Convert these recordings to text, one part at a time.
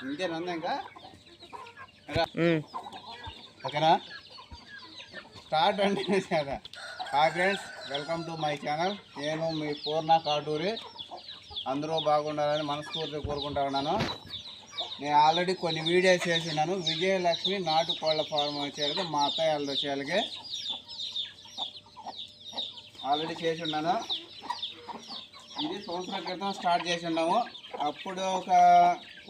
ఇంకేనా ఇంకా ఓకేనా స్టార్ట్ అండి కదా. Hi friends, welcome to my channel. నేను మీ పూర్ణ కాటూరి. అందరూ బాగుండాలని మనస్ఫూర్తిగా కోరుకుంటా ఉన్నాను. నేను ఆల్రెడీ కొన్ని వీడియోస్ చేసినాను. విజయలక్ష్మి నాటుకోళ్ల ఫార్మ్ వచ్చేళ్ళకి మా అత్తయ్య వాళ్ళు వచ్చేళ్ళకి ఆల్రెడీ చేసి ఉన్నాను. ఇది సంవత్సరం క్రితం స్టార్ట్ చేసి ఉన్నాము. అప్పుడు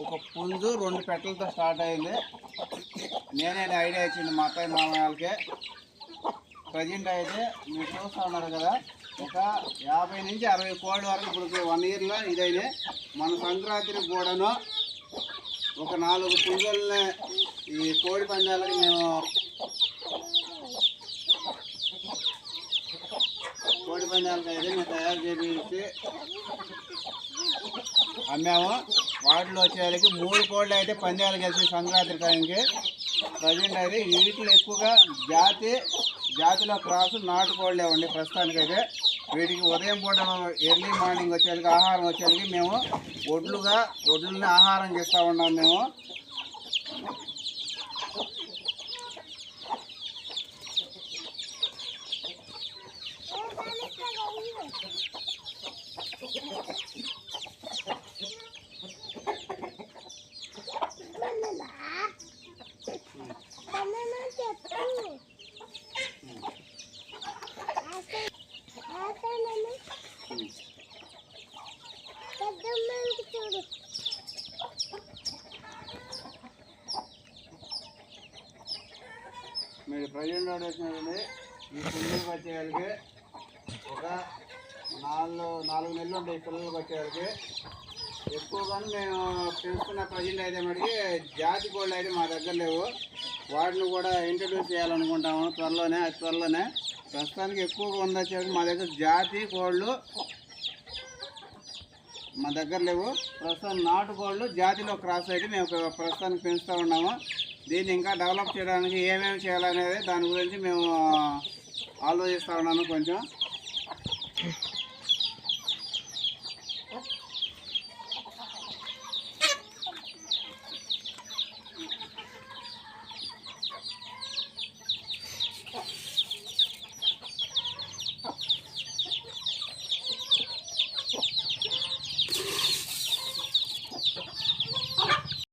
ఒక పుంజు 2 పెట్టలతో స్టార్ట్ అయింది. నేనే ఐడియా ఇచ్చింది మా అత్తయ్య మామయ్యలకి. ప్రజెంట్ అయితే మీరు చూస్తూ ఉన్నారు కదా, ఒక 50 నుంచి 60 కోళ్ళ వరకు ఇప్పుడు 1 ఇయర్లో ఇదైతే మన సంక్రాంతికి కూడాను ఒక 4 పుంజుల్ని ఈ కోడి పందాలకి మేము అయితే మేము తయారు చేసి అమ్మాము. వాటిలో వచ్చేసరికి 3 కోళ్ళు అయితే పందాలు కలిసి సంక్రాంతి టైంకి. ప్రజెంట్ అయితే వీటిలో ఎక్కువగా జాతిలో క్రాసు నాటుకోళ్ళే ఉండి ప్రస్తుతానికైతే. వీటికి ఉదయం పూట ఎర్లీ మార్నింగ్ వచ్చేసరికి ఆహారం వచ్చేసరికి మేము ఒడ్లని ఆహారం చేస్తూ ఉన్నాం మేము. మీరు ప్రజెంట్ వచ్చినది ఈ పిల్లలకి వచ్చేవాళ్ళకి ఒక 4 నెలలు ఉంటాయి. పిల్లలకి వచ్చేవాళ్ళకి ఎక్కువగాను మేము పెంచుకున్న ప్రజెంట్ అయితే మటుకి జాతి కోళ్ళు అయితే మా దగ్గర లేవు. వాటిని కూడా ఇంట్రడ్యూస్ చేయాలనుకుంటాము త్వరలోనే. ప్రస్తుతానికి ఎక్కువగా వచ్చేవాళ్ళకి మా దగ్గర జాతి కోళ్ళు మా దగ్గర లేవు. ప్రస్తుతం నాటుకోళ్ళు జాతిలో క్రాస్ అయితే మేము ప్రస్తుతానికి పెంచుతూ ఉన్నాము. దీన్ని ఇంకా డెవలప్ చేయడానికి ఏమేమి చేయాలనేది దాని గురించి మేము ఆలోచిస్తూ ఉన్నాను కొంచెం.